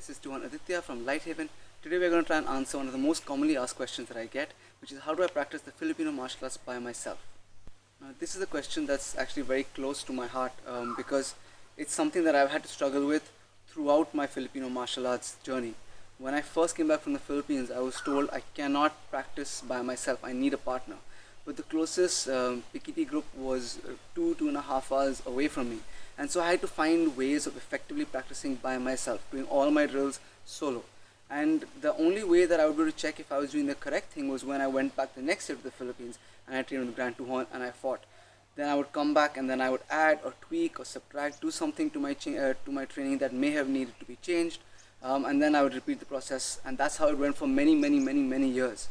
This is Tuhon Aditya from LightHaven. Today we are going to try and answer one of the most commonly asked questions that I get, which is how do I practice the Filipino martial arts by myself? Now, this is a question that's actually very close to my heart because it's something that I've had to struggle with throughout my Filipino martial arts journey. When I first came back from the Philippines, I was told I cannot practice by myself, I need a partner. But the closest Pekiti group was 2.5 hours away from me. And so I had to find ways of effectively practicing by myself, doing all my drills solo. And the only way that I would be able to check if I was doing the correct thing was when I went back the next year to the Philippines and I trained with Grand Tuhon and I fought. Then I would come back and then I would add or tweak or subtract, do something to my training that may have needed to be changed. And then I would repeat the process, and that's how it went for many years.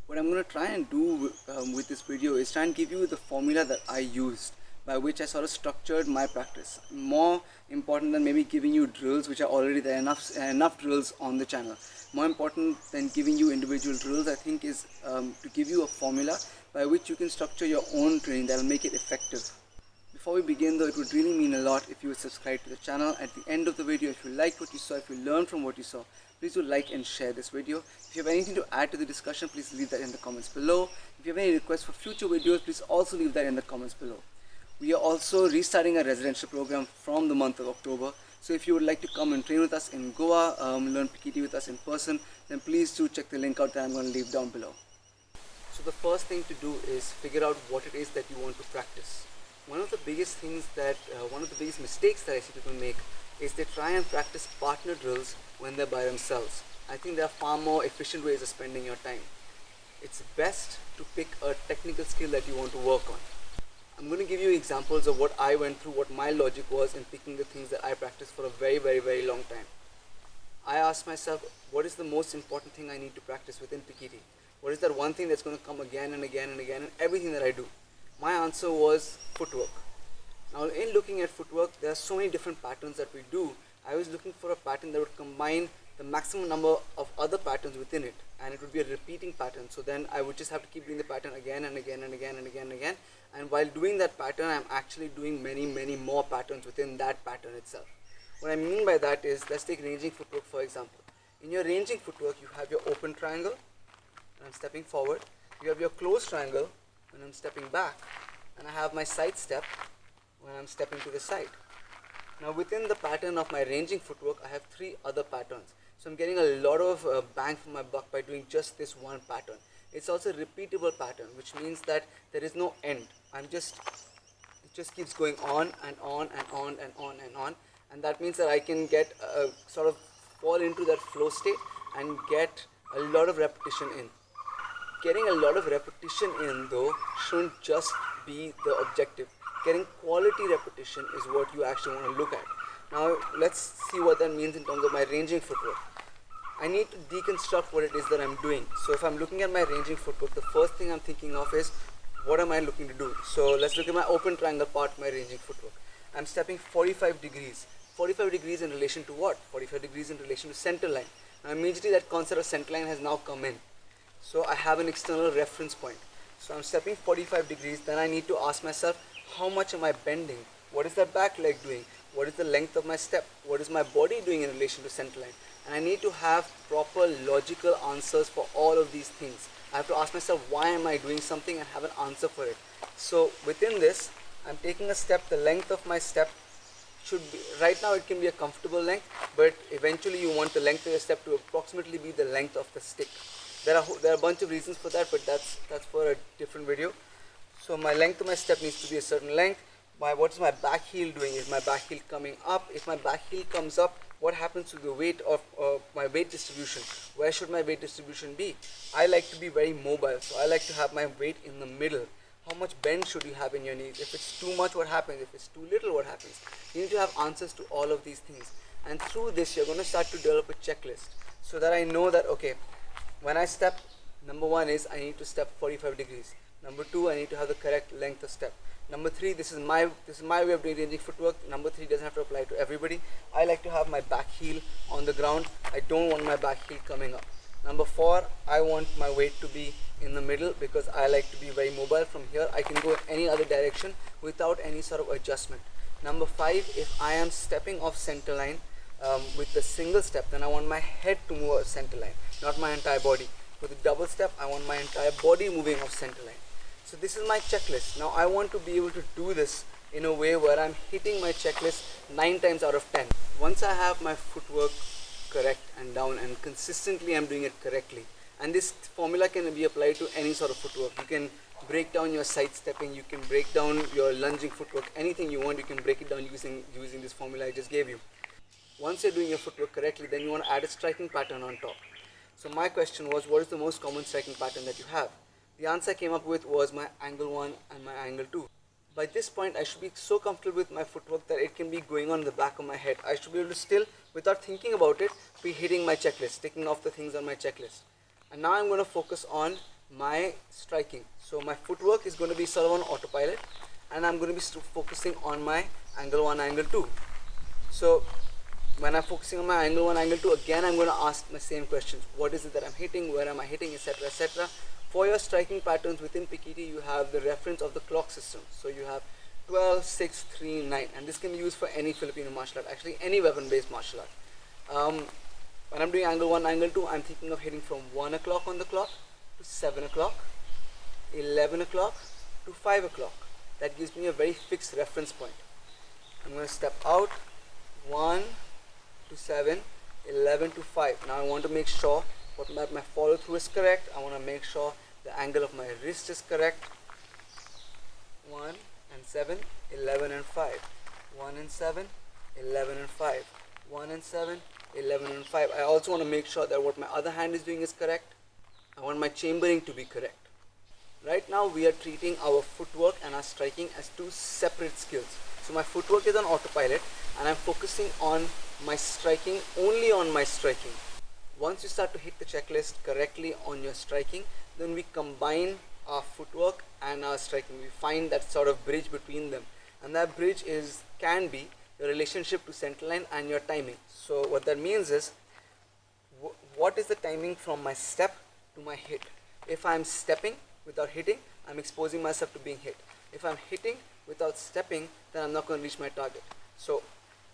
What I'm going to try and do with this video is try and give you the formula that I used, by which I sort of structured my practice. More important than maybe giving you drills, which are already there, enough drills on the channel. More important than giving you individual drills, I think, is to give you a formula by which you can structure your own training that will make it effective. Before we begin though, it would really mean a lot if you would subscribe to the channel. At the end of the video, if you liked what you saw, if you learned from what you saw, please do like and share this video. If you have anything to add to the discussion, please leave that in the comments below. If you have any requests for future videos, please also leave that in the comments below. We are also restarting a residential program from the month of October. So if you would like to come and train with us in Goa, learn Pekiti with us in person, then please do check the link out that I'm going to leave down below. So the first thing to do is figure out what it is that you want to practice. One of the biggest mistakes that I see people make is they try and practice partner drills when they're by themselves. I think there are far more efficient ways of spending your time. It's best to pick a technical skill that you want to work on. I'm going to give you examples of what I went through, what my logic was in picking the things that I practiced for a very long time. I asked myself, what is the most important thing I need to practice within Pekiti? What is that one thing that's going to come again and again and again in everything that I do? My answer was footwork. Now, in looking at footwork, there are so many different patterns that we do. I was looking for a pattern that would combine the maximum number of other patterns within it, and it would be a repeating pattern. So then I would just have to keep doing the pattern again and again and again and again and again. And while doing that pattern, I'm actually doing many more patterns within that pattern itself. What I mean by that is, let's take ranging footwork for example. In your ranging footwork, you have your open triangle when I'm stepping forward. You have your closed triangle when I'm stepping back, and I have my side step when I'm stepping to the side. Now within the pattern of my ranging footwork, I have 3 other patterns. So I'm getting a lot of bang for my buck by doing just this one pattern. It's also a repeatable pattern, which means that there is no end. It just keeps going on and on and on and on and on. And that means that I can get sort of fall into that flow state and get a lot of repetition in. Getting a lot of repetition in though shouldn't just be the objective. Getting quality repetition is what you actually want to look at. Now let's see what that means in terms of my ranging footwork. I need to deconstruct what it is that I'm doing. So if I'm looking at my ranging footwork, the first thing I'm thinking of is, what am I looking to do? So let's look at my open triangle part of my ranging footwork. I'm stepping 45 degrees. 45 degrees in relation to what? 45 degrees in relation to center line. Now immediately that concept of center line has now come in. So I have an external reference point. So I'm stepping 45 degrees, then I need to ask myself, how much am I bending? What is that back leg doing? What is the length of my step? What is my body doing in relation to center line? And I need to have proper logical answers for all of these things. I have to ask myself, why am I doing something, and have an answer for it. So within this, I'm taking a step. The length of my step should be, right now it can be a comfortable length, but eventually you want the length of your step to approximately be the length of the stick. There are a bunch of reasons for that, but that's for a different video. So my length of my step needs to be a certain length. What is my back heel doing? Is my back heel coming up? If my back heel comes up, what happens to the weight of my weight distribution? Where should my weight distribution be? I like to be very mobile, so I like to have my weight in the middle. How much bend should you have in your knees? If it's too much, what happens? If it's too little, what happens? You need to have answers to all of these things. And through this, you're going to start to develop a checklist so that I know that, okay, when I step, number 1 is I need to step 45 degrees. Number 2, I need to have the correct length of step. Number 3, this is my way of doing ranging footwork. Number 3 doesn't have to apply to everybody. I like to have my back heel on the ground. I don't want my back heel coming up. Number 4, I want my weight to be in the middle because I like to be very mobile. From here, I can go in any other direction without any sort of adjustment. Number 5, if I am stepping off center line, with the single step, then I want my head to move off center line, not my entire body. With the double step, I want my entire body moving off center line. So this is my checklist. Now I want to be able to do this in a way where I'm hitting my checklist 9 times out of 10. Once I have my footwork correct and down and consistently I'm doing it correctly, and this formula can be applied to any sort of footwork. You can break down your side stepping, you can break down your lunging footwork, anything you want, you can break it down using this formula I just gave you. Once you're doing your footwork correctly, then you want to add a striking pattern on top. So my question was, what is the most common striking pattern that you have? The answer I came up with was my angle 1 and my angle 2. By this point, I should be so comfortable with my footwork that it can be going on in the back of my head. I should be able to still, without thinking about it, be hitting my checklist, ticking off the things on my checklist. And now I'm going to focus on my striking. So my footwork is going to be sort of on autopilot, and I'm going to be focusing on my angle 1, angle 2. So when I'm focusing on my angle 1, angle 2, again I'm going to ask my same questions. What is it that I'm hitting? Where am I hitting? Etc. etc. For your striking patterns within Pekiti, you have the reference of the clock system. So you have 12, 6, 3, 9, and this can be used for any Filipino martial art, actually any weapon-based martial art. When I'm doing angle 1, angle 2, I'm thinking of hitting from 1 o'clock on the clock to 7 o'clock, 11 o'clock to 5 o'clock. That gives me a very fixed reference point. I'm going to step out 1 to 7, 11 to 5. Now I want to make sure my follow through is correct. I want to make sure the angle of my wrist is correct. 1 and 7, 11 and 5. 1 and 7, 11 and 5. 1 and 7, 11 and 5. I also want to make sure that what my other hand is doing is correct. I want my chambering to be correct. Right now we are treating our footwork and our striking as two separate skills. So my footwork is on autopilot and I'm focusing on my striking, only on my striking. Once you start to hit the checklist correctly on your striking, then we combine our footwork and our striking. We find that sort of bridge between them, and that bridge can be your relationship to center line and your timing. So what that means is, what is the timing from my step to my hit? If I'm stepping without hitting, I'm exposing myself to being hit. If I'm hitting without stepping, then I'm not going to reach my target. So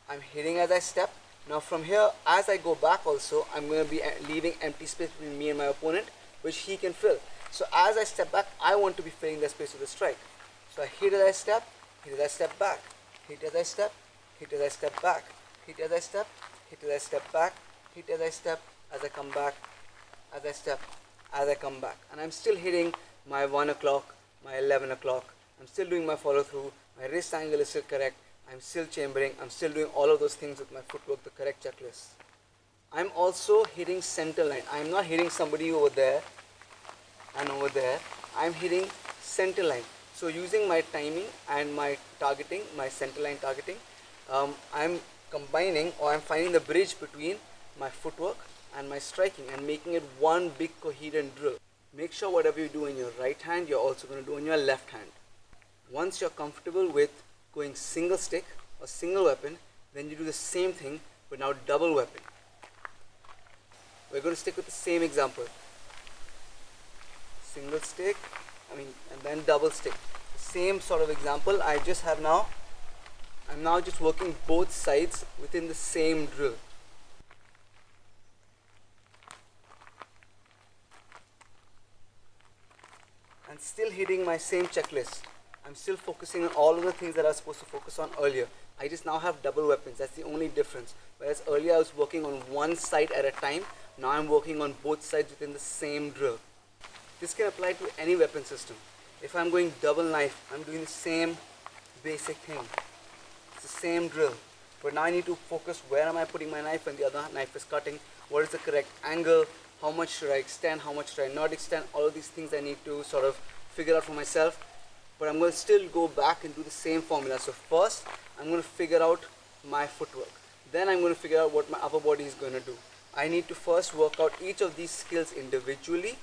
I'm hitting as I step. Now from here, as I go back also, I'm going to be leaving empty space between me and my opponent, which he can fill. So as I step back, I want to be filling that space with a strike. So I hit as I step, hit as I step back, hit as I step, hit as I step back, hit as I step, hit as I step back, hit as I step, as I come back, as I step, as I come back. And I'm still hitting my 1 o'clock, my 11 o'clock. I'm still doing my follow through, my wrist angle is still correct. I'm still chambering, I'm still doing all of those things with my footwork, the correct checklist. I'm also hitting center line. I'm not hitting somebody over there and over there. I'm hitting center line. So using my timing and my targeting, my center line targeting, I'm combining, or I'm finding the bridge between my footwork and my striking and making it one big coherent drill. Make sure whatever you do in your right hand, you're also going to do in your left hand. Once you're comfortable with going single stick or single weapon, then you do the same thing but now double weapon. We're going to stick with the same example. Single stick, and then double stick. The same sort of example. I'm now just working both sides within the same drill. And still hitting my same checklist. I'm still focusing on all of the things that I was supposed to focus on earlier. I just now have double weapons. That's the only difference. Whereas earlier I was working on one side at a time. Now I'm working on both sides within the same drill. This can apply to any weapon system. If I'm going double knife, I'm doing the same basic thing. It's the same drill. But now I need to focus, where am I putting my knife when the other knife is cutting? What is the correct angle? How much should I extend? How much should I not extend? All of these things I need to sort of figure out for myself. But I'm going to still go back and do the same formula. So first, I'm going to figure out my footwork. Then I'm going to figure out what my upper body is going to do. I need to first work out each of these skills individually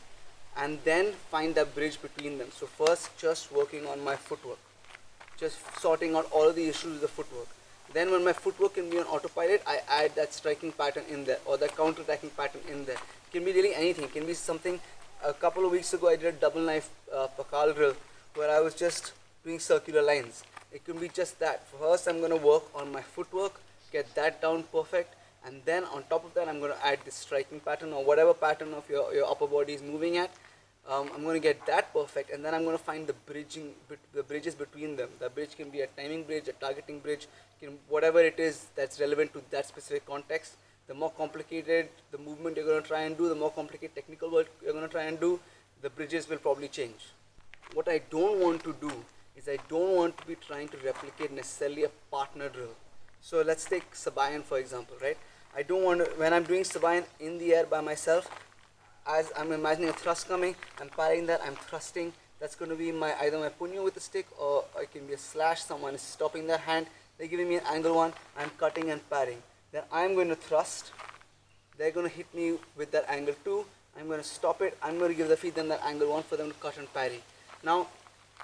and then find that bridge between them. So first, just working on my footwork. Just sorting out all of the issues with the footwork. Then when my footwork can be on autopilot, I add that striking pattern in there or that counter-attacking pattern in there. It can be really anything. It can be something. A couple of weeks ago, I did a double knife pakal drill where I was just doing circular lines. It can be just that. First, I'm going to work on my footwork, get that down perfect. and then on top of that I'm going to add this striking pattern or whatever pattern of your upper body is moving at. I'm going to get that perfect, and then I'm going to find the bridges between them. The bridge can be a timing bridge, a targeting bridge, whatever it is that's relevant to that specific context. The more complicated the movement you're going to try and do, the more complicated technical work you're going to try and do, the bridges will probably change. What I don't want to do is I don't want to be trying to replicate necessarily a partner drill. So let's take Sabayan for example, right? I don't want to, when I'm doing Sabayan in the air by myself, as I'm imagining a thrust coming, I'm parrying that, I'm thrusting. That's going to be either my punyo with the stick, or it can be a slash. Someone is stopping their hand, they're giving me an angle one, I'm cutting and parrying. Then I'm going to thrust, they're going to hit me with that angle two, I'm going to stop it, I'm going to give the feet them that angle one for them to cut and parry. Now,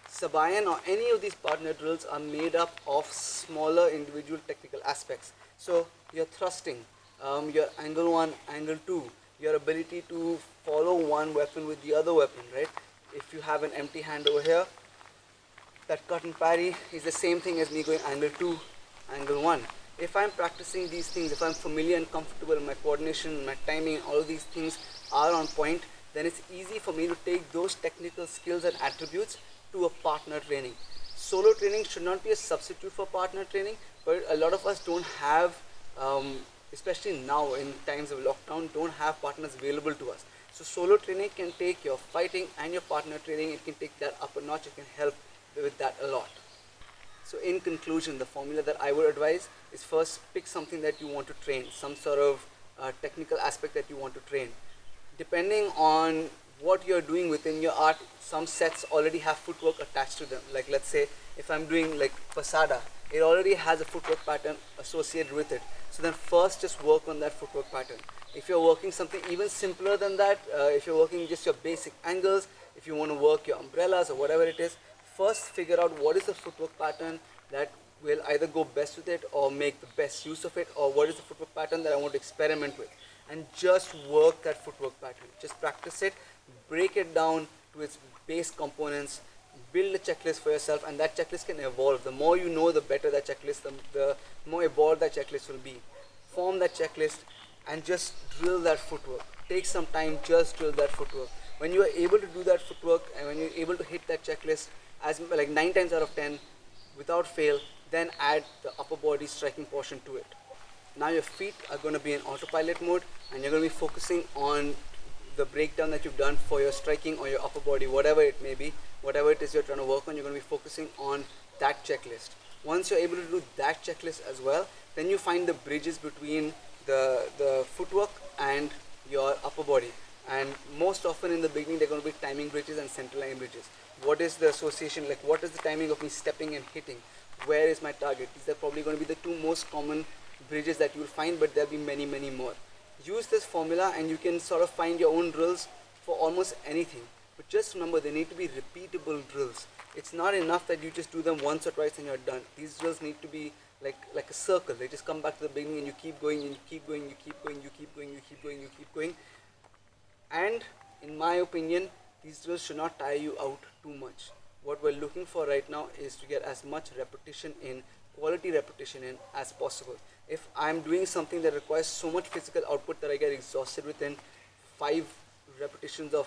Sabayan or any of these partner drills are made up of smaller individual technical aspects. So your thrusting, your angle one, angle two, your ability to follow one weapon with the other weapon, right? If you have an empty hand over here, that cut and parry is the same thing as me going angle 2, angle 1. If I'm practicing these things, if I'm familiar and comfortable, my coordination, my timing, all of these things are on point, then it's easy for me to take those technical skills and attributes to a partner training. Solo training should not be a substitute for partner training, but a lot of us don't have, especially now in times of lockdown, don't have partners available to us. So solo training can take your fighting and your partner training, it can take that up a notch, it can help with that a lot. So in conclusion, the formula that I would advise is first pick something that you want to train, some sort of technical aspect that you want to train. Depending on what you're doing within your art, some sets already have footwork attached to them. Like let's say if I'm doing like Pasada, it already has a footwork pattern associated with it. So then first just work on that footwork pattern. If you're working something even simpler than that, if you're working just your basic angles, if you want to work your umbrellas or whatever it is, first figure out what is the footwork pattern that will either go best with it or make the best use of it, or what is the footwork pattern that I want to experiment with, and just work that footwork pattern. Just practice it, break it down to its base components, build a checklist for yourself, and that checklist can evolve. The more you know, the better that checklist, the more evolved that checklist will be. Form that checklist and just drill that footwork. Take some time, just drill that footwork. When you are able to do that footwork and when you're able to hit that checklist as like 9 times out of 10 without fail, then add the upper body striking portion to it. Now your feet are going to be in autopilot mode and you're going to be focusing on the breakdown that you've done for your striking or your upper body, whatever it may be, whatever it is you're trying to work on, you're going to be focusing on that checklist. Once you're able to do that checklist as well, then you find the bridges between the footwork and your upper body. And most often in the beginning, they're going to be timing bridges and center line bridges. What is the association, like what is the timing of me stepping and hitting? Where is my target? These are probably going to be the 2 most common bridges that you will find, but there'll be many, many more. Use this formula and you can sort of find your own drills for almost anything. But just remember, they need to be repeatable drills. It's not enough that you just do them once or twice and you're done. These drills need to be like a circle. They just come back to the beginning and you keep going and you keep going, you keep going, you keep going, you keep going, you keep going. And in my opinion, these drills should not tire you out too much. What we're looking for right now is to get as much repetition in, quality repetition in as possible. If I'm doing something that requires so much physical output that I get exhausted within 5 repetitions of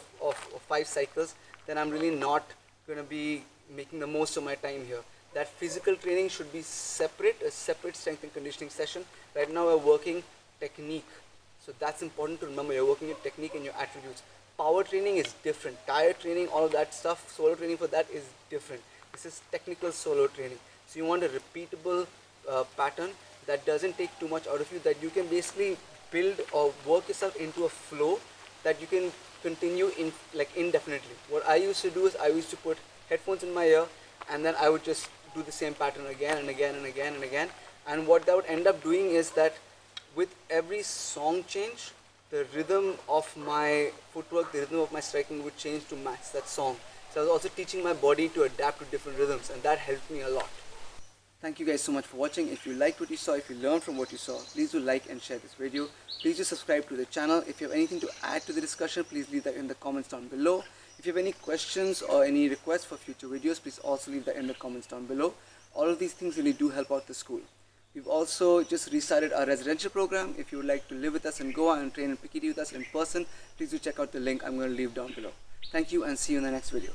5 cycles, then I'm really not going to be making the most of my time here. That physical training should be separate, a separate strength and conditioning session. Right now we're working technique. So that's important to remember. You're working your technique and your attributes. Power training is different. Tire training, all of that stuff, solo training for that is different. This is technical solo training. So you want a repeatable pattern that doesn't take too much out of you, that you can basically build or work yourself into a flow that you can continue in like indefinitely. What I used to do is I used to put headphones in my ear and then I would just do the same pattern again and again and again and again. And what that would end up doing is that with every song change, the rhythm of my footwork, the rhythm of my striking would change to match that song. So I was also teaching my body to adapt to different rhythms, and that helped me a lot. Thank you guys so much for watching. If you liked what you saw, if you learned from what you saw, please do like and share this video. Please do subscribe to the channel. If you have anything to add to the discussion, please leave that in the comments down below. If you have any questions or any requests for future videos, please also leave that in the comments down below. All of these things really do help out the school. We've also just restarted our residential program. If you would like to live with us in Goa and train in Pekiti with us in person, please do check out the link I'm going to leave down below. Thank you and see you in the next video.